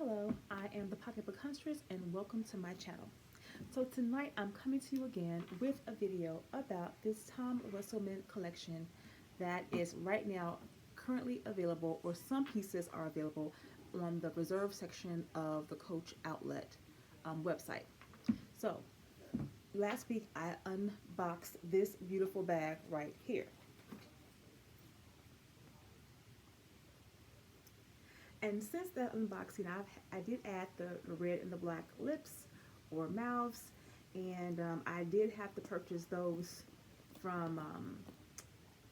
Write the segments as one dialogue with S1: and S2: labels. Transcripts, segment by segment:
S1: Hello, I am the Pocketbook Huntress and welcome to my channel. So tonight I'm coming to you again with a video about this Tom Wessellmann collection that is right now currently available, or some pieces are available on the reserve section of the Coach Outlet website. So last week I unboxed this beautiful bag right here. And since that unboxing, I did add the red and the black lips or mouths, and I did have to purchase those from,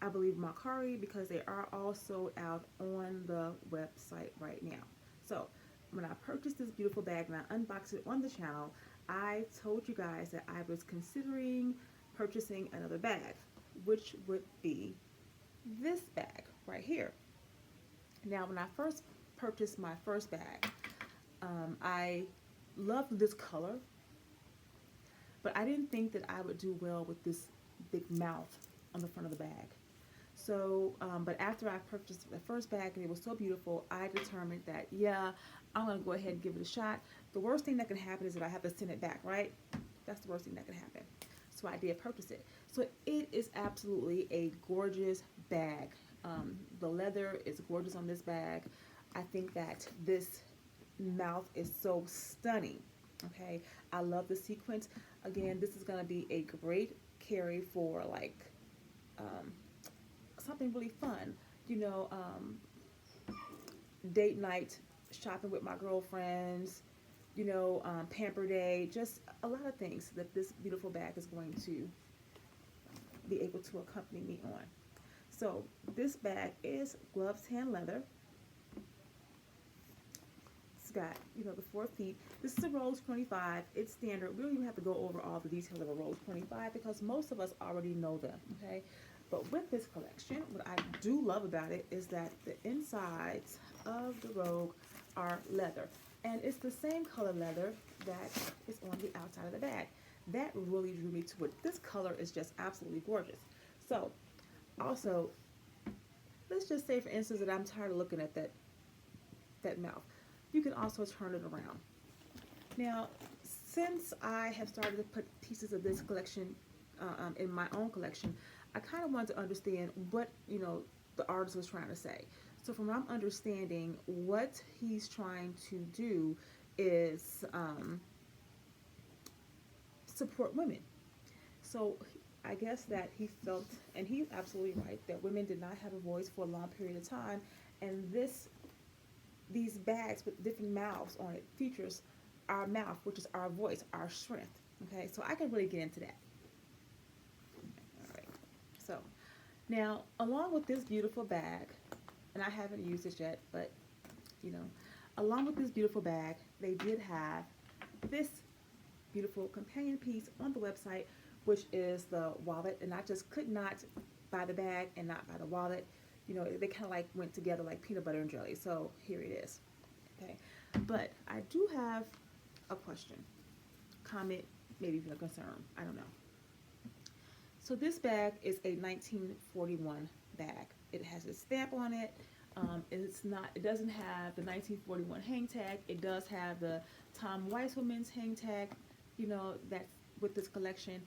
S1: I believe, Makari, because they are also out on the website right now. So when I purchased this beautiful bag and I unboxed it on the channel, I told you guys that I was considering purchasing another bag, which would be this bag right here. Now, when I first purchased my first bag, I loved this color, but I didn't think that I would do well with this big mouth on the front of the bag. So, but after I purchased the first bag and it was so beautiful, I determined that, yeah, I'm going to go ahead and give it a shot. The worst thing that can happen is that I have to send it back, right? That's the worst thing that can happen. So I did purchase it. So it is absolutely a gorgeous bag. The leather is gorgeous on this bag. I think that this mouth is so stunning. Okay, I love the sequence. Again, this is going to be a great carry for like something really fun. You know, date night, shopping with my girlfriends. Pamper day. Just a lot of things that this beautiful bag is going to be able to accompany me on. So this bag is glove tan leather. It's got, the 4 feet. This is a Rose 25. It's standard. We don't even have to go over all the details of a Rose 25 because most of us already know them, okay? But with this collection, what I do love about it is that the insides of the Rogue are leather. And it's the same color leather that is on the outside of the bag. That really drew me to it. This color is just absolutely gorgeous. So, also, let's just say, for instance, that I'm tired of looking at that mouth. You can also turn it around. Now, since I have started to put pieces of this collection in my own collection, I kind of wanted to understand what, the artist was trying to say. So from what I'm understanding, what he's trying to do is support women. So I guess that he felt, and he's absolutely right, that women did not have a voice for a long period of time, and these bags with different mouths on it features our mouth, which is our voice, our strength. Okay, so I can really get into that. All right. So now, along with this beautiful bag, and I haven't used this yet, but along with this beautiful bag, they did have this beautiful companion piece on the website, which is the wallet. And I just could not buy the bag and not buy the wallet. They kind of like went together like peanut butter and jelly. So here it is. Okay, but I do have a question, comment, maybe even a concern. I don't know. So this bag is a 1941 bag. It has a stamp on it. It doesn't have the 1941 hang tag. It does have the Tom Wessellmann's hang tag, that's with this collection,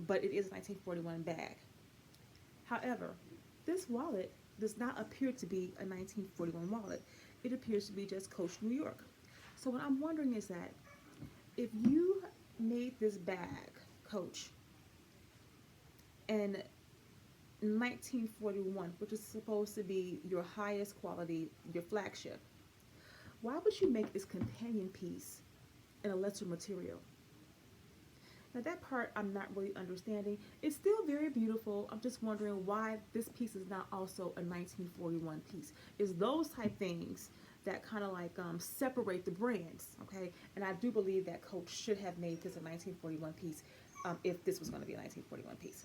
S1: but it is a 1941 bag. However, this wallet does not appear to be a 1941 wallet. It appears to be just Coach New York. So what I'm wondering is that if you made this bag, Coach, in 1941, which is supposed to be your highest quality, your flagship, why would you make this companion piece in a lesser material? Now that part I'm not really understanding. It's still very beautiful. I'm just wondering why this piece is not also a 1941 piece. It's those type things that kind of like separate the brands, okay? And I do believe that Coach should have made this a 1941 piece if this was going to be a 1941 piece.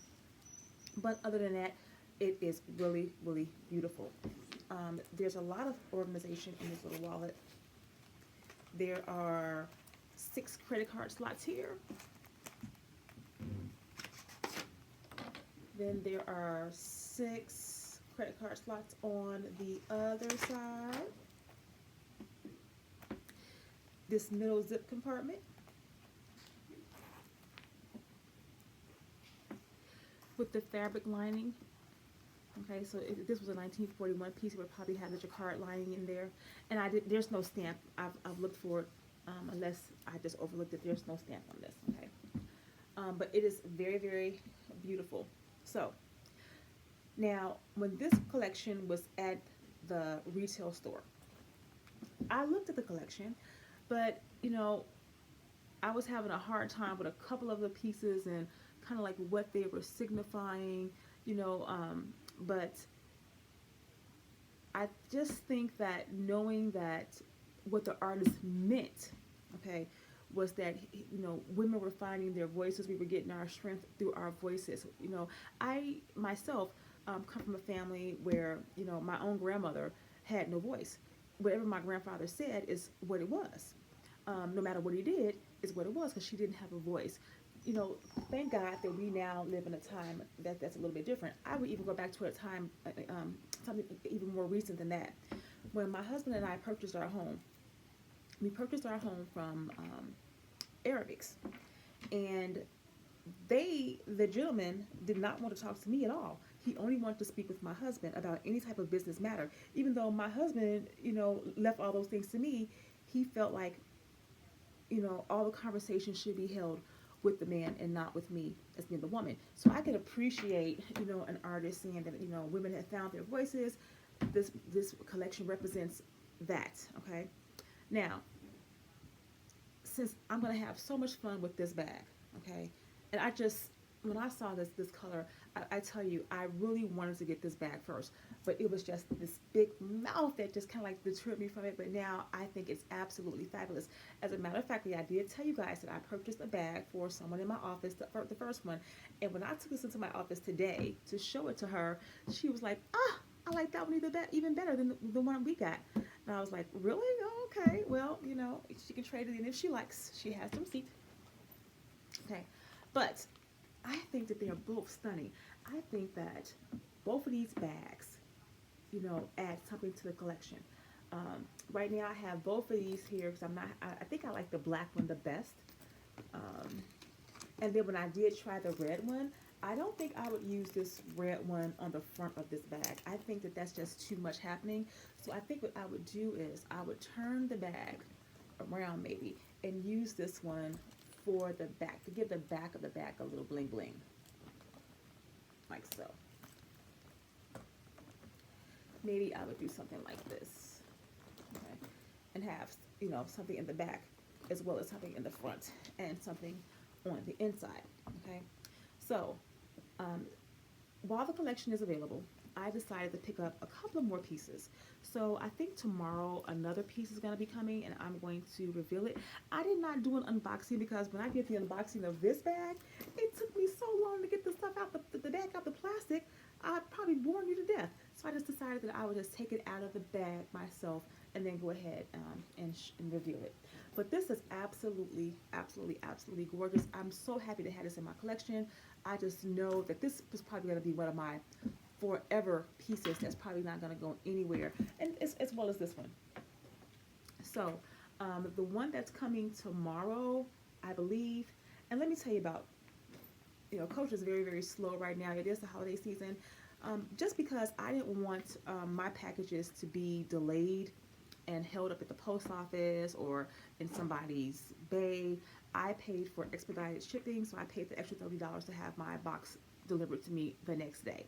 S1: But other than that, it is really, really beautiful. There's a lot of organization in this little wallet. There are 6 credit card slots here. Then there are 6 credit card slots on the other side. this middle zip compartment with the fabric lining. Okay, so if this was a 1941 piece, it would probably have the jacquard lining in there. And there's no stamp. I've looked for it, unless I just overlooked it. There's no stamp on this, okay? But it is very, very beautiful. So, now, when this collection was at the retail store, I looked at the collection, but, I was having a hard time with a couple of the pieces and kind of like what they were signifying, but I just think that knowing that what the artist meant, okay, was that women were finding their voices. We were getting our strength through our voices. I myself come from a family where my own grandmother had no voice. Whatever my grandfather said is what it was. No matter what he did, is what it was because she didn't have a voice. Thank God that we now live in a time that's a little bit different. I would even go back to a time, something even more recent than that. When my husband and I purchased our home, we purchased our home from Arabics, and the gentleman did not want to talk to me at all. He only wanted to speak with my husband about any type of business matter. Even though my husband, left all those things to me, he felt like, all the conversation should be held with the man and not with me as being the woman. So I can appreciate, an artist saying that, women have found their voices. This collection represents that, okay? Now, since I'm going to have so much fun with this bag, okay? And when I saw this color, I tell you, I really wanted to get this bag first, but it was just this big mouth that just kind of like deterred me from it. But now I think it's absolutely fabulous. As a matter of fact, I did tell you guys that I purchased a bag for someone in my office, the first one. And when I took this into my office today to show it to her, she was like, I like that one even better than the one we got. And I was like, really? Oh, okay. Well, she can trade it in if she likes. She has the receipt. Okay. But I think that they are both stunning. I think that both of these bags, add something to the collection. Right now, I have both of these here because I think I like the black one the best. And then when I did try the red one, I don't think I would use this red one on the front of this bag. I think that that's just too much happening. So I think what I would do is I would turn the bag around maybe and use this one for the back, to give the back of the bag a little bling bling, like so. Maybe I would do something like this, okay, and have something in the back as well as something in the front and something on the inside, okay. So while the collection is available, I decided to pick up a couple of more pieces. So I think tomorrow another piece is going to be coming and I'm going to reveal it. I did not do an unboxing because when I did the unboxing of this bag, it took me so long to get the stuff out, the bag out the plastic. I probably bored you to death. So I just decided that I would just take it out of the bag myself and then go ahead and reveal it. But this is absolutely, absolutely, absolutely gorgeous. I'm so happy to have this in my collection. I just know that this is probably going to be one of my forever pieces that's probably not going to go anywhere, and as well as this one. So the one that's coming tomorrow, I believe, and let me tell you about, Coach is very, very slow right now. It is the holiday season. Just because I didn't want my packages to be delayed and held up at the post office or in somebody's bay, I paid for expedited shipping, so I paid the extra $30 to have my box delivered to me the next day.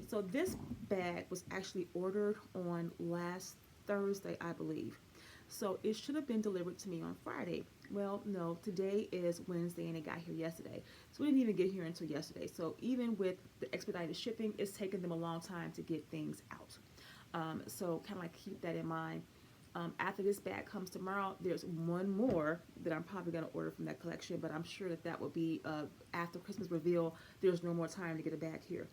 S1: So this bag was actually ordered on last Thursday, I believe. So it should have been delivered to me on Friday. Well, no, today is Wednesday and it got here yesterday. So we didn't even get here until yesterday. So even with the expedited shipping, it's taken them a long time to get things out. So kind of like keep that in mind. After this bag comes tomorrow, there's one more that I'm probably going to order from that collection, but I'm sure that will be after Christmas reveal. There's no more time to get a bag here.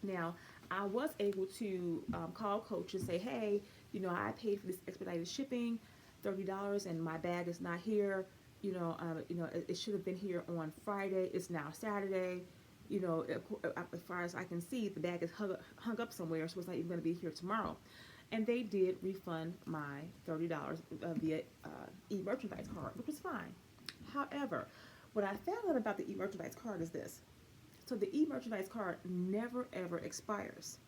S1: Now, I was able to call Coach and say, hey, I paid for this expedited shipping, $30, and my bag is not here. It should have been here on Friday. It's now Saturday. As far as I can see, the bag is hung up somewhere, so it's not even going to be here tomorrow. and they did refund my $30 via e-merchandise card, which was fine. However, what I found out about the e-merchandise card is this. So the e-merchandise card never ever expires.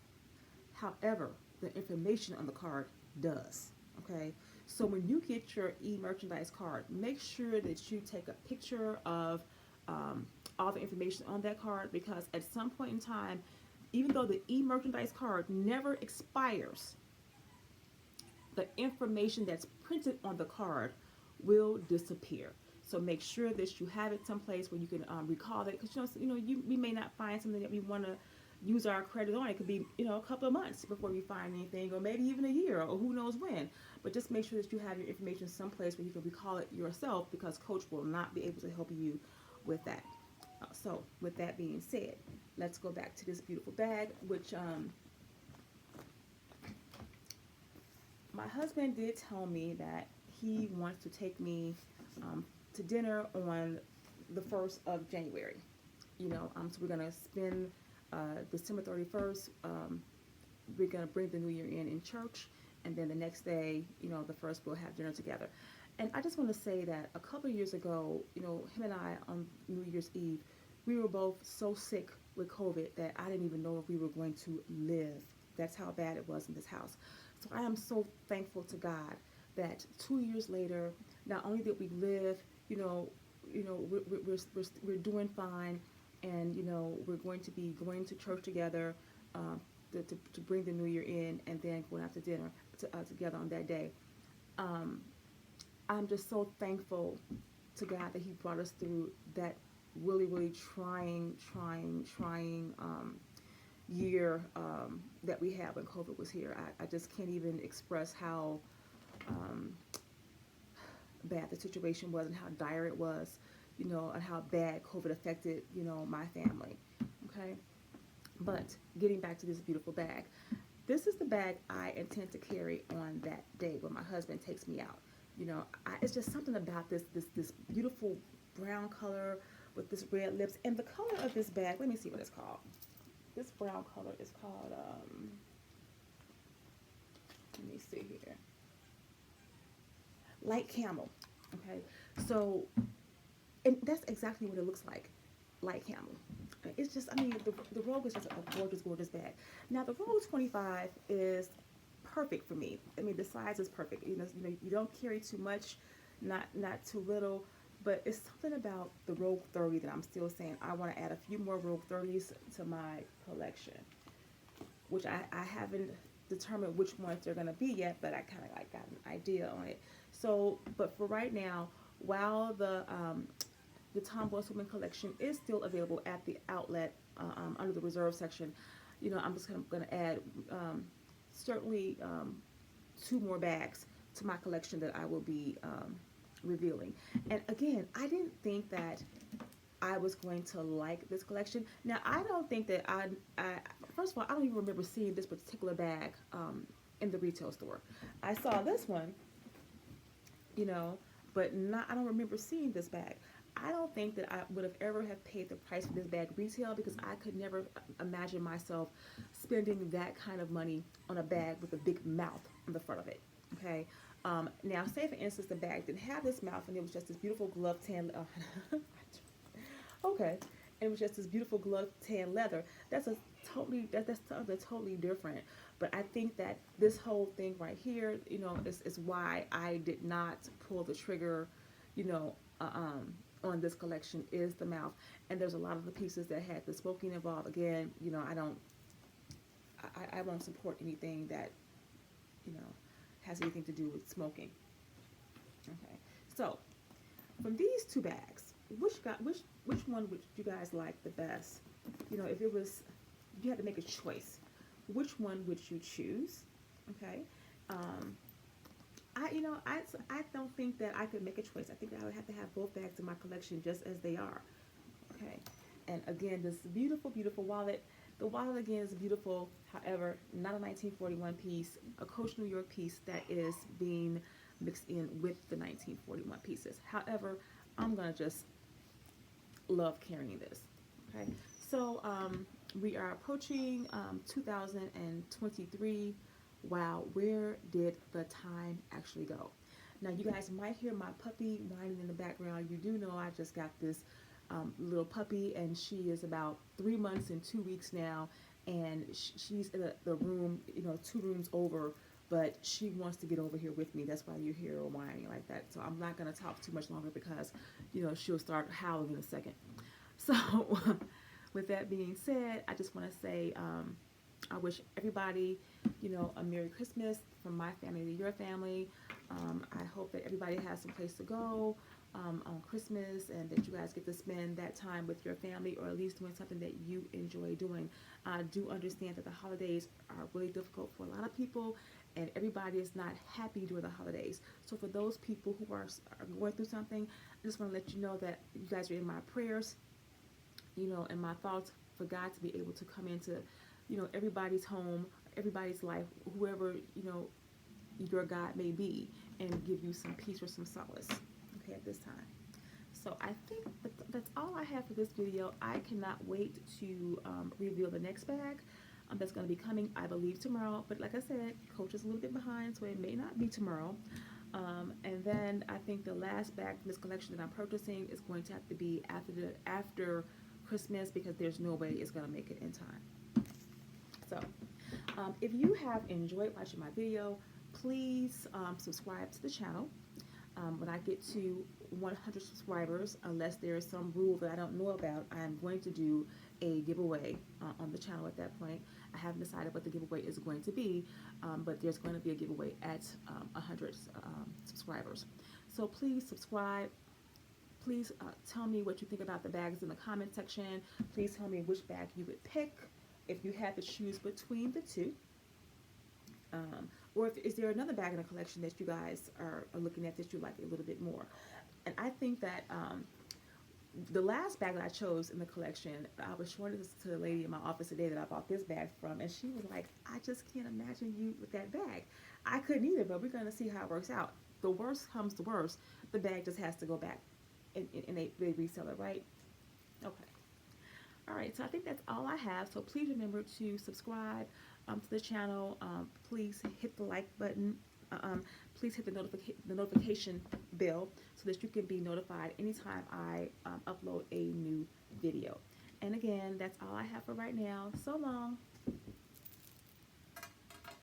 S1: However, the information on the card does. Okay, so when you get your e-merchandise card, make sure that you take a picture of um, all the information on that card, because at some point in time, even though the e-merchandise card never expires, the information that's printed on the card will disappear. So make sure that you have it someplace where you can recall it, because we may not find something that we want to use our credit on. It could be a couple of months before we find anything, or maybe even a year, or who knows when. But just make sure that you have your information someplace where you can recall it yourself, because Coach will not be able to help you with that. So with that being said, let's go back to this beautiful bag, which my husband did tell me that he wants to take me to dinner on the 1st of January. So we're going to spend December 31st. We're going to bring the new year in church. And then the next day, the 1st, we'll have dinner together. And I just want to say that a couple of years ago, him and I on New Year's Eve, we were both so sick with COVID that I didn't even know if we were going to live. That's how bad it was in this house. So I am so thankful to God that 2 years later, not only did we live, we're doing fine, and we're going to be going to church together to bring the new year in, and then going out to dinner together on that day. I'm just so thankful to God that He brought us through that really, really trying year that we had when COVID was here. I just can't even express how bad the situation was, and how dire it was, and how bad COVID affected, my family. Okay. But getting back to this beautiful bag, this is the bag I intend to carry on that day when my husband takes me out. It's just something about this beautiful brown color with this red lips, and the color of this bag. Let me see what it's called. This brown color is called, let me see here, light camel. Okay, so, and that's exactly what it looks like, light camel. It's just, the Rogue is just a gorgeous, gorgeous bag. Now, the Rogue 25 is perfect for me. The size is perfect. You don't carry too much, not too little. But it's something about the Rogue 30 that I'm still saying I want to add a few more Rogue 30s to my collection, which I haven't determined which ones they're going to be yet, but I kind of got an idea on it. So, but for right now, while the Tom Wessellmann collection is still available at the outlet under the reserve section, I'm just going to add certainly 2 more bags to my collection that I will be revealing. And again, I didn't think that I was going to like this collection. Now, I don't think that I first of all, I don't even remember seeing this particular bag in the retail store. I saw this one, but I don't remember seeing this bag. I don't think that I would have ever have paid the price for this bag retail, because I could never imagine myself spending that kind of money on a bag with a big mouth on the front of it. Okay. Now, say for instance the bag didn't have this mouth, and it was just this beautiful glove tan. Okay, and it was just this beautiful glove tan leather. That's something totally different. But I think that this whole thing right here, is why I did not pull the trigger, on this collection, is the mouth. And there's a lot of the pieces that had the smoking involved. Again, I won't support anything that, has anything to do with smoking. Okay, so from these 2 bags, which one would you guys like the best? If you had to make a choice, which one would you choose? Okay, I don't think that I could make a choice. I think that I would have to have both bags in my collection just as they are. Okay, and again, this beautiful, beautiful wallet. The wallet again is beautiful, however, not a 1941 piece, a Coach New York piece that is being mixed in with the 1941 pieces. However, I'm going to just love carrying this. Okay, so we are approaching 2023. wow, where did the time actually go? Now, you guys might hear my puppy whining in the background. You do know I just got this little puppy, and she is about 3 months and 2 weeks now, and she's in the room, 2 rooms over, but she wants to get over here with me. That's why you hear her whining like that. So I'm not going to talk too much longer because, she'll start howling in a second. So, with that being said, I just want to say I wish everybody, a Merry Christmas from my family to your family. I hope that everybody has some place to go on Christmas, and that you guys get to spend that time with your family, or at least doing something that you enjoy doing. I do understand that the holidays are really difficult for a lot of people, and everybody is not happy during the holidays. So for those people who are going through something, I just want to let you know that you guys are in my prayers, and my thoughts, for God to be able to come into, everybody's home, everybody's life, whoever, your God may be, and give you some peace or some solace, okay, at this time. So I think that's all I have for this video. I cannot wait to reveal the next bag that's going to be coming, I believe, tomorrow. But like I said, Coach is a little bit behind, so it may not be tomorrow. And then I think the last bag from this collection that I'm purchasing is going to have to be after Christmas, because there's no way it's going to make it in time. So if you have enjoyed watching my video, please subscribe to the channel. When I get to 100 subscribers, unless there is some rule that I don't know about, I'm going to do a giveaway on the channel at that point. I haven't decided what the giveaway is going to be, but there's going to be a giveaway at 100 subscribers. So please subscribe. Please tell me what you think about the bags in the comment section. Please tell me which bag you would pick if you had to choose between the two. Or is there another bag in the collection that you guys are looking at that you like a little bit more? And I think that the last bag that I chose in the collection, I was showing this to the lady in my office today that I bought this bag from, and she was like, I just can't imagine you with that bag. I couldn't either, but we're going to see how it works out. The worst comes to worst, the bag just has to go back and they resell it, right? Okay. All right, so I think that's all I have. So please remember to subscribe to the channel. Please hit the like button. Please hit the notification bell so that you can be notified anytime I upload a new video. And again, that's all I have for right now. So long.